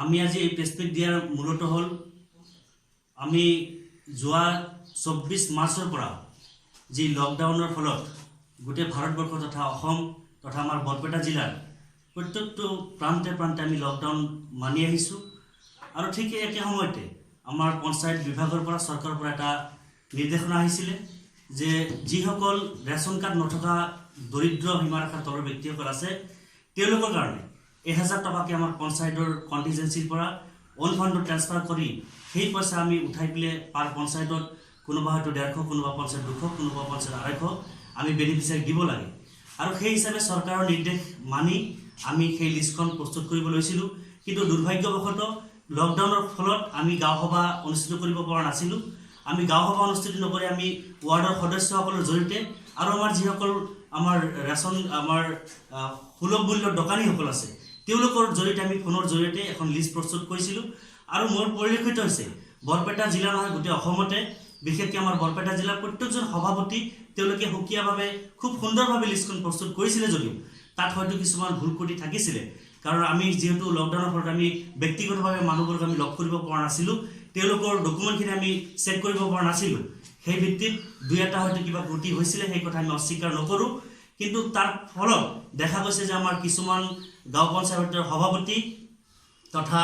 আমি আজি এই প্ৰেছমিট দিয়াৰ মূলত হ'ল আমি যোৱা 24 মাৰ্চৰ পৰা যি লকডাউনৰ ফলত গোটেই ভাৰতবৰ্ষ তথা অসম তথা আমাৰ বৰপেটা জিলাৰ প্ৰত্যেকটো প্ৰান্তে প্ৰান্তে আমি লকডাউন মানি আহিছোঁ আৰু ঠিক একে সময়তে আমাৰ পঞ্চায়ত বিভাগৰ পৰা চৰকাৰৰ পৰা এটা নিৰ্দেশনা আহিছিলে যে যিসকল ৰেচন কাৰ্ড নথকা দৰিদ্ৰ সীমাৰেখাৰ তলৰ ব্যক্তিসকল আছে তেওঁলোকৰ কাৰণে 1000 টকাকে আমাৰ পঞ্চায়তৰ কণ্টিজেন্সিৰ পৰা অন ফাণ্ডত ট্ৰান্সফাৰ কৰি সেই পইচা আমি উঠাই পেলাই পাৰ পঞ্চায়তত কোনোবা হয়তো 150 কোনোবা পঞ্চায়ত 200 কোনোবা পঞ্চায়ত 250 আমি বেনিফিচিয়াৰী দিব লাগে আৰু সেই হিচাপে চৰকাৰৰ নিৰ্দেশ মানি আমি সেই লিষ্টখন প্ৰস্তুত কৰিব লৈছিলোঁ কিন্তু দুৰ্ভাগ্যবশতঃ লকডাউনৰ ফলত আমি গাঁও সভা অনুষ্ঠিত কৰিব পৰা নাছিলোঁ আমি গাঁও সভা অনুষ্ঠিত নকৰি আমি ৱাৰ্ডৰ সদস্যসকলৰ জৰিয়তে আৰু আমাৰ যিসকল আমাৰ ৰেচন আমাৰ সুলভ মূল্যৰ দোকানীসকল আছে তেওঁলোকৰ জৰিয়তে আমি ফোনৰ জৰিয়তে এখন লিষ্ট প্ৰস্তুত কৰিছিলোঁ আৰু মোৰ পৰিলক্ষিত হৈছে বৰপেটা জিলা নহয় গোটেই অসমতে বিশেষকৈ আমাৰ বৰপেটা জিলাৰ প্ৰত্যেকজন সভাপতি তেওঁলোকে সুকীয়াভাৱে খুব সুন্দৰভাৱে লিষ্টখন প্ৰস্তুত কৰিছিলে যদিও তাত হয়তো কিছুমান ভুল ত্ৰুটি থাকিছিলে কাৰণ আমি যেহেতু লকডাউনৰ ফলত আমি ব্যক্তিগতভাৱে মানুহবোৰক আমি লগ কৰিব পৰা নাছিলোঁ তেওঁলোকৰ ডকুমেণ্টখিনি আমি চেক কৰিব পৰা নাছিলোঁ সেই ভিত্তিত দুই এটা হয়তো কিবা ত্ৰুটি হৈছিলে সেই কথা আমি অস্বীকাৰ নকৰোঁ কিন্তু তাৰ ফলত দেখা গৈছে যে আমাৰ কিছুমান গাঁও পঞ্চায়তৰ সভাপতি তথা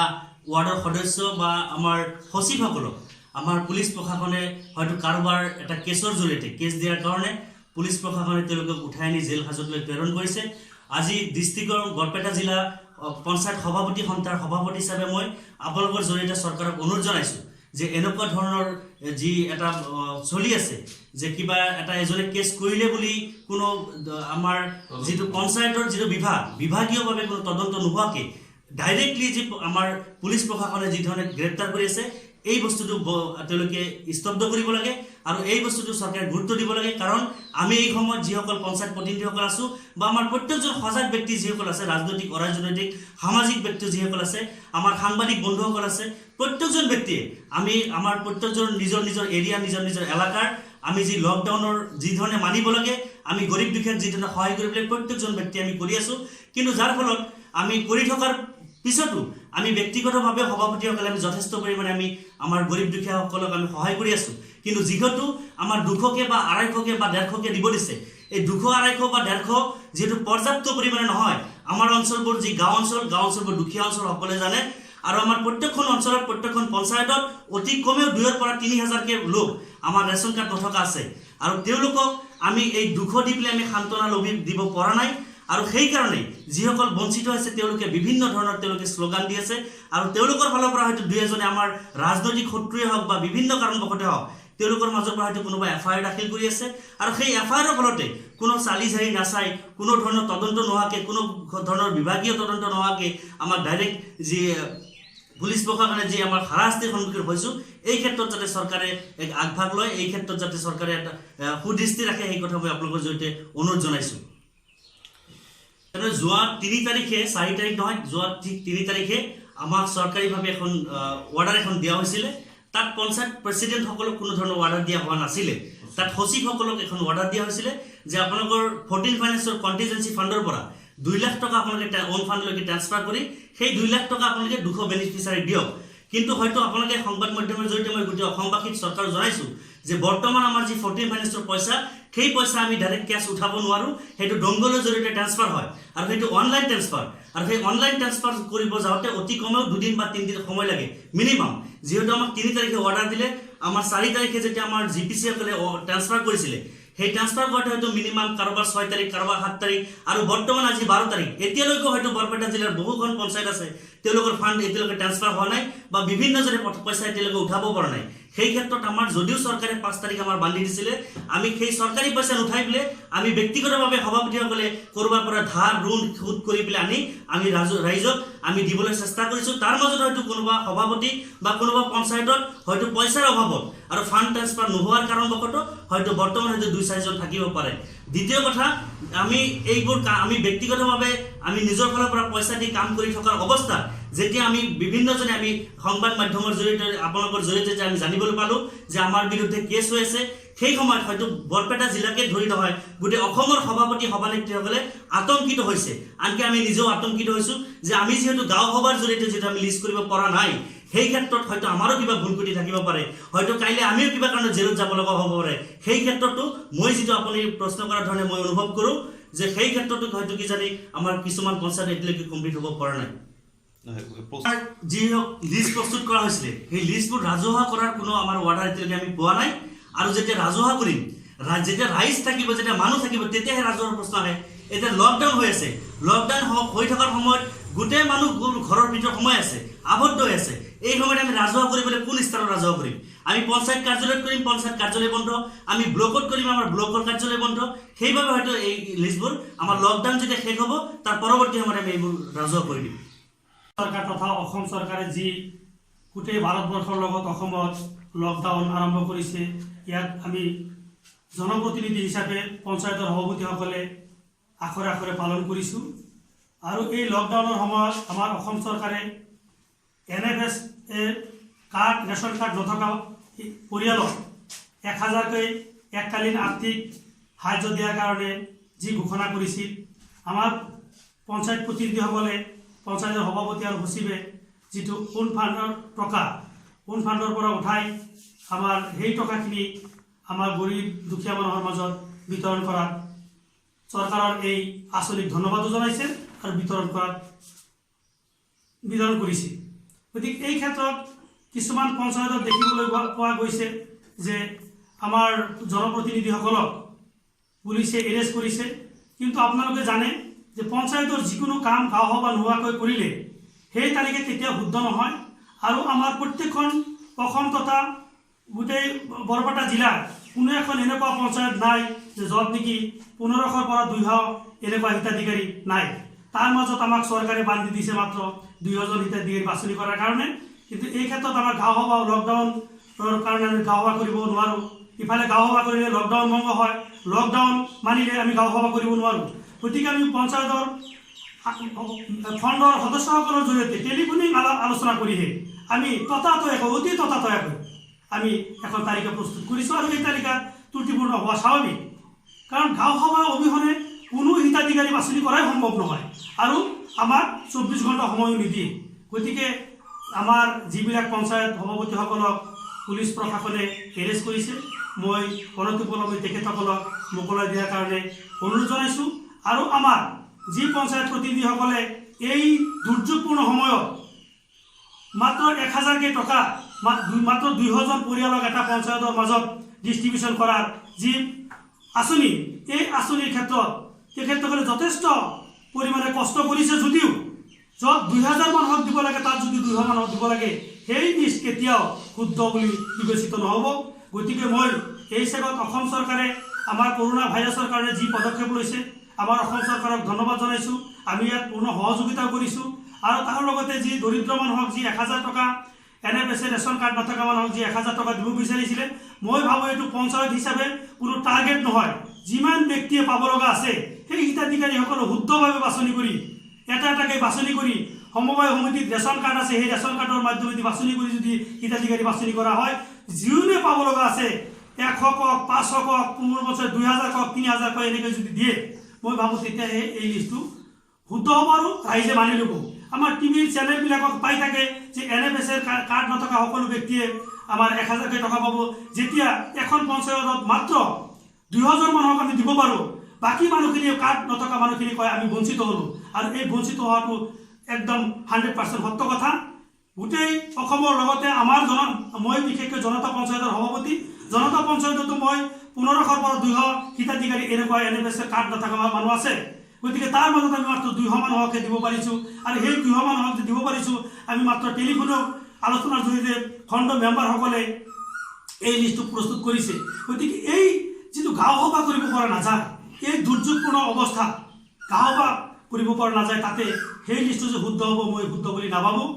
ৱাৰ্ডৰ সদস্য বা আমাৰ সচিবসকলক আমাৰ পুলিচ প্ৰশাসনে হয়তো কাৰোবাৰ এটা কেছৰ জৰিয়তে কেছ দিয়াৰ কাৰণে পুলিচ প্ৰশাসনে তেওঁলোকক উঠাই আনি জেল হাজতলৈ প্ৰেৰণ কৰিছে আজি ডিষ্ট্ৰিক্টৰ বৰপেটা জিলা পঞ্চায়ত সভাপতি সন্থাৰ সভাপতি হিচাপে মই আপোনালোকৰ জৰিয়তে চৰকাৰক অনুৰোধ জনাইছোঁ যে এনেকুৱা ধৰণৰ যি এটা চলি আছে যে কিবা এটা এজনে কেছ কৰিলে বুলি কোনো আমাৰ যিটো পঞ্চায়তৰ যিটো বিভাগীয়ভাৱে কোনো তদন্ত নোহোৱাকৈ ডাইৰেক্টলি যি আমাৰ পুলিচ প্ৰশাসনে যি ধৰণে গ্ৰেপ্তাৰ কৰি আছে এই বস্তুটো তেওঁলোকে স্তব্ধ কৰিব লাগে আৰু এই বস্তুটো চৰকাৰে গুৰুত্ব দিব লাগে কাৰণ আমি এই সময়ত যিসকল পঞ্চায়ত প্ৰতিনিধিসকল আছোঁ বা আমাৰ প্ৰত্যেকজন সজাগ ব্যক্তি যিসকল আছে ৰাজনৈতিক অৰাজনৈতিক সামাজিক ব্যক্তি যিসকল আছে আমাৰ সাংবাদিক বন্ধুসকল আছে প্ৰত্যেকজন ব্যক্তিয়ে আমি আমাৰ প্ৰত্যেকজন নিজৰ নিজৰ এৰিয়া নিজৰ নিজৰ এলেকাৰ আমি যি লকডাউনৰ যি ধৰণে মানিব লাগে আমি গৰীব দুখীয়াক যি ধৰণে সহায় কৰিবলৈ প্ৰত্যেকজন ব্যক্তি আমি কৰি আছোঁ কিন্তু যাৰ ফলত আমি কৰি থকাৰ পিছতো আমি ব্যক্তিগতভাৱে সভাপতিসকলে আমি যথেষ্ট পৰিমাণে আমি আমাৰ গৰীব দুখীয়াসকলক আমি সহায় কৰি আছোঁ কিন্তু যিহেতু আমাৰ 200কে বা 250কে বা 150কে দিব দিছে এই 200 250 বা 150 যিহেতু পৰ্যাপ্ত পৰিমাণে নহয় আমাৰ অঞ্চলবোৰ যি গাঁও অঞ্চলবোৰ দুখীয়া অঞ্চল সকলোৱে জানে আৰু আমাৰ প্ৰত্যেকখন অঞ্চলত প্ৰত্যেকখন পঞ্চায়তত অতি কমেও 2ৰ পৰা 3000কে লোক আমাৰ ৰেচন কাৰ্ড নথকা আছে আৰু তেওঁলোকক আমি এই 200 দি পেলাই আমি সান্তনা লবি দিব পৰা নাই আৰু সেই কাৰণে যিসকল বঞ্চিত হৈছে তেওঁলোকে বিভিন্ন ধৰণৰ তেওঁলোকে শ্লোগান দি আছে আৰু তেওঁলোকৰ ফালৰ পৰা হয়তো দুই এজনে আমাৰ ৰাজনৈতিক শত্ৰুৱে হওক বা বিভিন্ন কাৰণবশতে হওক তেওঁলোকৰ মাজৰ পৰা হয়তো কোনোবা এফআইআৰ দাখিল কৰি আছে আৰু সেই এফআইআৰৰ ফলতে কোনো চালি জাৰি নাচাই কোনো ধৰণৰ তদন্ত নোহোৱাকৈ কোনো ধৰণৰ বিভাগীয় তদন্ত নোহোৱাকৈ আমাৰ ডাইৰেক্ট যি পুলিচ প্ৰশাসনে যি আমাৰ হাৰাশাস্তিৰ সন্মুখীন হৈছোঁ এই ক্ষেত্ৰত যাতে চৰকাৰে এক আগভাগ লয় এই ক্ষেত্ৰত যাতে চৰকাৰে এটা সুদৃষ্টি ৰাখে সেই কথা মই আপোনালোকৰ জৰিয়তে অনুৰোধ জনাইছোঁ যোৱা 3 তাৰিখে 4 তাৰিখ নহয় যোৱা ঠিক 3 তাৰিখে আমাক চৰকাৰীভাৱে এখন অৰ্ডাৰ এখন দিয়া হৈছিলে তাত পঞ্চায়ত প্ৰেচিডেণ্টসকলক কোনো ধৰণৰ অৰ্ডাৰ দিয়া হোৱা নাছিলে তাত সচিবসকলক এখন অৰ্ডাৰ দিয়া হৈছিলে যে আপোনালোকৰ 14 ফাইনেন্সৰ কণ্টিজেন্সি ফাণ্ডৰ পৰা 2 লাখ টকা আপোনালোকে অন ফাণ্ডলৈকে ট্ৰান্সফাৰ কৰি সেই 2 লাখ টকা আপোনালোকে 200 বেনিফিচিয়াৰী দিয়ক কিন্তু হয়তো আপোনালোকে সংবাদ মাধ্যমৰ জৰিয়তে মই গোটেই অসমবাসীক চৰকাৰ জনাইছোঁ যে বৰ্তমান আমাৰ যি 14 ফাইনেন্সৰ পইচা সেই পইচা আমি ডাইৰেক্ট কেছ উঠাব নোৱাৰোঁ সেইটো ডংগলৰ জৰিয়তে ট্ৰান্সফাৰ হয় আৰু সেইটো অনলাইন ট্ৰান্সফাৰ আৰু সেই অনলাইন ট্ৰান্সফাৰ কৰিব যাওঁতে অতি কমেও 2 দিন বা 3 দিন সময় লাগে মিনিমাম যেহেতু আমাক 3 তাৰিখে অৰ্ডাৰ দিলে আমাৰ 4 তাৰিখে যেতিয়া আমাৰ জিপিচিসকলে ট্ৰান্সফাৰ কৰিছিলে সেই ট্ৰান্সফাৰ কৰোঁতে হয়তো মিনিমাম কাৰোবাৰ 6 তাৰিখ কাৰোবাৰ 7 তাৰিখ আৰু বৰ্তমান আজি 12 তাৰিখ এতিয়ালৈকে হয়তো বৰপেটা জিলাৰ বহুখন পঞ্চায়ত আছে তেওঁলোকৰ ফাণ্ড এতিয়ালৈকে ট্ৰান্সফাৰ হোৱা নাই বা বিভিন্নজনে পইচা এতিয়ালৈকে উঠাব পৰা নাই সেই ক্ষেত্ৰত আমাৰ যদিও চৰকাৰে 5 তাৰিখ আমাৰ বান্ধি দিছিলে আমি সেই চৰকাৰী পইচা নুঠাই পেলাই আমি ব্যক্তিগতভাৱে সভাপতিসকলে কৰবাৰ পৰা ধাৰ ঋণ সুদ কৰি পেলাই আমি ৰাইজক আমি দিবলৈ চেষ্টা কৰিছোঁ তাৰ মাজত হয়তো কোনোবা সভাপতি বা কোনোবা পঞ্চায়তত হয়তো পইচাৰ অভাৱত আৰু ফাণ্ড ট্ৰান্সফাৰ নোহোৱাৰ কাৰণবশতঃ হয়তো বৰ্তমান হয়তো 2-4জন থাকিব পাৰে দ্বিতীয় কথা আমি এইবোৰ আমি ব্যক্তিগতভাৱে আমি নিজৰ ফালৰ পৰা পইচা দি কাম কৰি থকাৰ অৱস্থা যেতিয়া আমি বিভিন্নজনে আমি সংবাদ মাধ্যমৰ জৰিয়তে আপোনালোকৰ জৰিয়তে যে আমি জানিবলৈ পালোঁ যে আমাৰ বিৰুদ্ধে কেছ হৈ আছে সেই সময়ত হয়তো বৰপেটা জিলাকে ধৰি নহয় গোটেই অসমৰ সভাপতি সভানেত্ৰীসকলে আতংকিত হৈছে। আনকি আমি নিজেও আতংকিত হৈছোঁ যে আমি যিহেতু গাঁও সভাৰ জৰিয়তে যিটো আমি লিষ্ট কৰিব পৰা নাই, সেই ক্ষেত্ৰত হয়তো আমাৰো কিবা ভুল ত্ৰুটি থাকিব পাৰে, হয়তো কাইলৈ আমিও কিবা কাৰণত জেলত যাব লগা হ'ব পাৰে। সেই ক্ষেত্ৰতো মই যিটো আপুনি প্ৰশ্ন কৰাৰ ধৰণে মই অনুভৱ কৰোঁ যে সেই ক্ষেত্ৰতো হয়তো কিজানি আমাৰ কিছুমান পঞ্চায়ত এতিয়ালৈকে কমপ্লিট হ'ব পৰা নাই। যি লিষ্ট প্ৰস্তুত কৰা হৈছিলে সেই লিষ্টবোৰ ৰাজহুৱা কৰাৰ কোনো আমাৰ অৰ্ডাৰ এতিয়ালৈকে আমি পোৱা নাই। আৰু যেতিয়া ৰাজহুৱা কৰিম, যেতিয়া ৰাইজ থাকিব, যেতিয়া মানুহ থাকিব, তেতিয়াহে ৰাজহুৱাৰ প্ৰশ্ন আহে। এতিয়া লকডাউন হৈ আছে, লকডাউন হৈ থকাৰ সময়ত গোটেই মানুহ ঘৰৰ ভিতৰত সোমাই আছে, আবদ্ধ হৈ আছে। এই সময়ত আমি ৰাজহুৱা কৰিবলৈ কোন স্তৰত ৰাজহুৱা কৰিম? আমি পঞ্চায়ত কাৰ্যালয়ত কৰিম, পঞ্চায়ত কাৰ্যালয় বন্ধ। আমি ব্লকত কৰিম, আমাৰ ব্লকৰ কাৰ্যালয় বন্ধ। সেইবাবে হয়তো এই লিষ্টবোৰ আমাৰ লকডাউন যেতিয়া শেষ হ'ব তাৰ পৰৱৰ্তী সময়ত আমি এইবোৰ ৰাজহুৱা কৰি দিম। চৰকাৰ তথা অসম চৰকাৰে যি গোটেই ভাৰতবৰ্ষৰ লগত অসমত লকডাউন আৰম্ভ কৰিছে, ইয়াত আমি জনপ্ৰতিনিধি হিচাপে পঞ্চায়তৰ সভাপতিসকলে আখৰে আখৰে পালন কৰিছোঁ। আৰু এই লকডাউনৰ সময়ত আমাৰ অসম চৰকাৰে NFS কাৰ্ড, ৰেচন কাৰ্ড নথকা পৰিয়ালক 1000কৈ এককালীন আৰ্থিক সাহায্য দিয়াৰ কাৰণে যি ঘোষণা কৰিছিল, আমাৰ পঞ্চায়ত প্ৰতিনিধিসকলে, পঞ্চায়তৰ সভাপতি আৰু সচিবে যিটো কোন ফাণ্ডৰ টকা, কোন ফাণ্ডৰ পৰা উঠাই আমাৰ সেই টকাখিনি আমাৰ গৰীব দুখীয়া মানুহৰ মাজত বিতৰণ কৰাত চৰকাৰৰ এই আঁচনিক ধন্যবাদো জনাইছে আৰু বিতৰণ কৰিছে। গতিকে এই ক্ষেত্ৰত কিছুমান পঞ্চায়তত দেখিবলৈ পোৱা গৈছে যে আমাৰ জনপ্ৰতিনিধিসকলক পুলিচে এৰেষ্ট কৰিছে। কিন্তু আপোনালোকে জানে যে পঞ্চায়তৰ যিকোনো কাম গাঁও সভা নোহোৱাকৈ কৰিলে সেই তালিকা কেতিয়াও শুদ্ধ নহয়। আৰু আমাৰ প্ৰত্যেকখন অসম তথা গোটেই বৰপেটা জিলাৰ কোনো এখন এনেকুৱা পঞ্চায়ত নাই যে য'ত নেকি 1500 পৰা 200 এনেকুৱা হিতাধিকাৰী নাই। তাৰ মাজত আমাক চৰকাৰে বান্ধি দিছে মাত্ৰ 200জন হিতাধিকাৰী বাছনি কৰাৰ কাৰণে। কিন্তু এই ক্ষেত্ৰত আমাৰ গাঁও সভা লকডাউনৰ কাৰণে আমি গাঁও সভা কৰিব নোৱাৰোঁ। ইফালে গাঁও সভা কৰিলে লকডাউন ভংগ হয়, লকডাউন মানিলে আমি গাঁও সভা কৰিব নোৱাৰোঁ। গতিকে আমি পঞ্চায়তৰ খণ্ডৰ সদস্যসকলৰ জৰিয়তে টেলিফোনিক আলোচনা কৰিহে আমি অতি ততাতয়াকৈ আমি এখন তালিকা প্ৰস্তুত কৰিছোঁ। আৰু এই তালিকাত ত্ৰুটিপূৰ্ণ হোৱা স্বাভাৱিক, কাৰণ গাঁও সভা অবিহনে কোনো হিতাধিকাৰী বাছনি কৰাই সম্ভৱ নহয় আৰু আমাক 24 ঘণ্টা সময়ো নিদিয়ে। গতিকে আমাৰ যিবিলাক পঞ্চায়ত সভাপতিসকলক পুলিচ প্ৰশাসনে এৰেষ্ট কৰিছে, মই অনতিপলমে তেখেতসকলক মোকলাই দিয়াৰ কাৰণে অনুৰোধ জনাইছোঁ। আৰু আমাৰ যি পঞ্চায়ত প্ৰতিনিধিসকলে এই দুৰ্যোগপূৰ্ণ সময়ত মাত্ৰ 1000কৈ টকা, মাত্ৰ 200জন পৰিয়ালক এটা পঞ্চায়তৰ মাজত ডিষ্ট্ৰিবিউশ্যন কৰাৰ যি আঁচনি, এই আঁচনিৰ ক্ষেত্ৰত তেখেতসকলে যথেষ্ট পৰিমাণে কষ্ট কৰিছে। যদিও য'ত 2000 মানুহক দিব লাগে তাত যদি 200 মানুহক দিব লাগে, সেই লিষ্ট কেতিয়াও শুদ্ধ বুলি বিবেচিত নহ'ব। গতিকে মই এই চেগত অসম চৰকাৰে আমাৰ কৰোণা ভাইৰাছৰ কাৰণে যি পদক্ষেপ লৈছে, আমাৰ অসম চৰকাৰক ধন্যবাদ জনাইছোঁ। আমি ইয়াত পূৰ্ণ সহযোগিতাও কৰিছোঁ। আৰু তাৰ লগতে যি দৰিদ্ৰ মানুহক যি 1000 টকা, NFS ৰেচন কাৰ্ড নথকা মানুহক যি 1000 টকা দিব বিচাৰিছিলে, মই ভাবোঁ এইটো পঞ্চায়ত হিচাপে কোনো টাৰ্গেট নহয়। যিমান ব্যক্তিয়ে পাব লগা আছে সেই হিতাধিকাৰীসকলক শুদ্ধভাৱে বাছনি কৰি এটা এটাকৈ বাছনি কৰি সমবায় সমিতিত ৰেচন কাৰ্ড আছে, সেই ৰেচন কাৰ্ডৰ মাধ্যমেদি বাছনি কৰি যদি হিতাধিকাৰী বাছনি কৰা হয়, যিজনে পাব লগা আছে 100 কক, 500 কক, 15 বছৰ 2000 কক, 3000 কক এনেকৈ যদি দিয়ে, মই ভাবোঁ তেতিয়াহে এই লিষ্টটো শুদ্ধ হ'ব আৰু ৰাইজে মানি ল'ব। আমাৰ টিভিৰ চেনেলবিলাকক পাই থাকে যে NFS কাৰ্ড নথকা সকলো ব্যক্তিয়ে আমাৰ 1000কৈ টকা পাব। যেতিয়া এখন পঞ্চায়তত মাত্ৰ 200জন মানুহক আমি দিব পাৰোঁ, বাকী মানুহখিনিয়ে কাৰ্ড নথকা মানুহখিনি কয় আমি বঞ্চিত হ'লোঁ। আৰু এই বঞ্চিত হোৱাটো একদম 100% সত্য কথা। গোটেই অসমৰ লগতে মই বিশেষকৈ জনতা পঞ্চায়তৰ সভাপতি, জনতা পঞ্চায়ততো মই 1500 পৰা 200 হিতাধিকাৰী এনেকুৱা NFS কাৰ্ড নথকা মানুহ আছে। গতিকে তাৰ মাজত আমি মাত্ৰ 200 মানুহকে দিব পাৰিছোঁ। আৰু সেই 200 মানুহক যে দিব পাৰিছোঁ, আমি মাত্ৰ টেলিফোনৰ আলোচনাৰ জৰিয়তে খণ্ড মেম্বাৰসকলে এই লিষ্টটো প্ৰস্তুত কৰিছে। গতিকে এই যিটো গাঁও সভা কৰিব পৰা নাযায়, এই দুৰ্যোগপূৰ্ণ অৱস্থাত গাঁও সভা কৰিব পৰা নাযায়, তাতে সেই লিষ্টটো যে শুদ্ধ হ'ব মই শুদ্ধ বুলি নাভাবোঁ।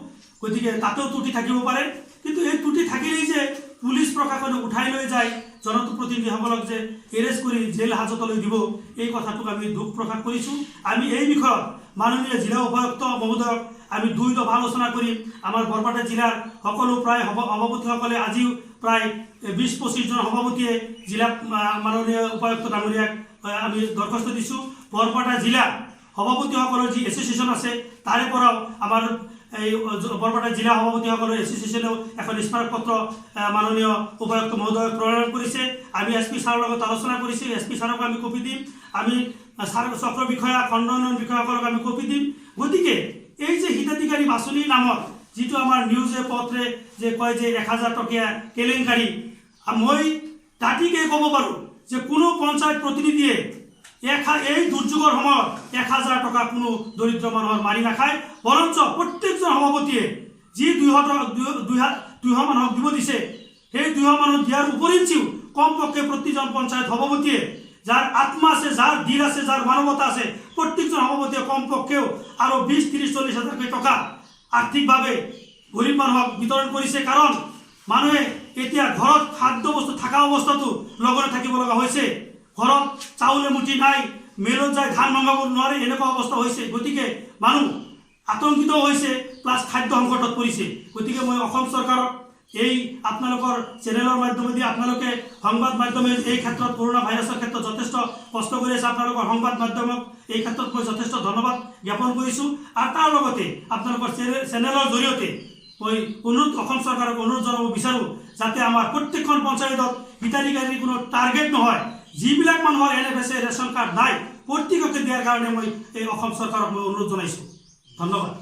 গতিকে তাতেও ত্ৰুটি থাকিব পাৰে। কিন্তু এই ত্ৰুটি থাকিলেই যে পুলিচ প্ৰশাসনে উঠাই লৈ যায়, জনপ্ৰতিনিধিসকলক যে এৰেষ্ট কৰি জেল হাজতলৈ দিব, এই কথাটোক আমি দুখ প্ৰকাশ কৰিছোঁ। আমি এই বিষয়ত মাননীয় জিলা উপায়ুক্ত মহোদয়ক আমি 2 দফা আলোচনা কৰিম। আমাৰ বৰপেটা জিলাৰ সকলো প্ৰায় সভাপতিসকলে আজিও প্ৰায় 20-25 জন সভাপতিয়ে জিলা মাননীয় উপায়ুক্ত ডাঙৰীয়াক আমি দৰখাস্ত দিছোঁ। বৰপেটা জিলাৰ সভাপতিসকলৰ যি এছ'চিয়েশ্যন আছে তাৰে পৰাও আমাৰ এই বৰপেটা জিলা সভাপতিসকলৰ এছ'চিয়েশ্যনেও এখন স্মাৰক পত্ৰ মাননীয় উপায়ুক্ত মহোদয়ক প্ৰেৰণ কৰিছে। আমি SP ছাৰৰ লগত আলোচনা কৰিছোঁ, SP ছাৰক আমি কপি দিম, আমি চক্ৰ বিষয়া খণ্ড উন্নয়ন বিষয়াসকলক আমি কপি দিম। গতিকে এই যে হিতাধিকাৰী বাছনিৰ নামত যিটো আমাৰ নিউজে পত্ৰে যে কয় যে 1000 টকীয়া কেলেংকাৰী, মই দাঁতিকে ক'ব পাৰোঁ যে কোনো পঞ্চায়ত প্ৰতিনিধিয়ে এই দুৰ্যোগৰ সময়ত 1000 টকা কোনো দৰিদ্ৰ মানুহৰ মাৰি নাখায়, বৰঞ্চ প্ৰত্যেকজন সভাপতিয়ে যি 200 মানুহক দিব দিছে সেই 200 মানুহ দিয়াৰ উপৰিঞ্চিও কমপক্ষে প্ৰতিজন পঞ্চায়ত সভাপতিয়ে যাৰ আত্মা আছে, যাৰ দিল আছে, যাৰ মানৱতা আছে, প্ৰত্যেকজন সভাপতিয়ে কমপক্ষেও আৰু 20-30-40 হাজাৰকৈ টকা আৰ্থিকভাৱে গৰীব মানুহক বিতৰণ কৰিছে। কাৰণ মানুহে এতিয়া ঘৰত খাদ্য বস্তু থকা অৱস্থাতো লগতে থাকিব লগা হৈছে, ঘৰত চাউল এমুঠি নাই, মেলত যায় ধান মঙাব নোৱাৰে, এনেকুৱা অৱস্থা হৈছে। গতিকে মানুহ আতংকিত হৈছে, প্লাছ খাদ্য সংকটত পৰিছে। গতিকে মই অসম চৰকাৰক এই আপোনালোকৰ চেনেলৰ মাধ্যমেদি আপোনালোকে সংবাদ মাধ্যমে এই ক্ষেত্ৰত কৰোণা ভাইৰাছৰ ক্ষেত্ৰত যথেষ্ট কষ্ট কৰি আছে, আপোনালোকৰ সংবাদ মাধ্যমক এই ক্ষেত্ৰত মই যথেষ্ট ধন্যবাদ জ্ঞাপন কৰিছোঁ। আৰু তাৰ লগতে আপোনালোকৰ চেনেলৰ জৰিয়তে মই অসম চৰকাৰক অনুৰোধ জনাব বিচাৰোঁ যাতে আমাৰ প্ৰত্যেকখন পঞ্চায়তত হিতাধিকাৰীৰ কোনো টাৰ্গেট নহয়, যিবিলাক মানুহৰ NFS ৰেচন কাৰ্ড নাই প্ৰত্যেককে দিয়াৰ কাৰণে মই এই অসম চৰকাৰক মই অনুৰোধ জনাইছোঁ। ধন্যবাদ।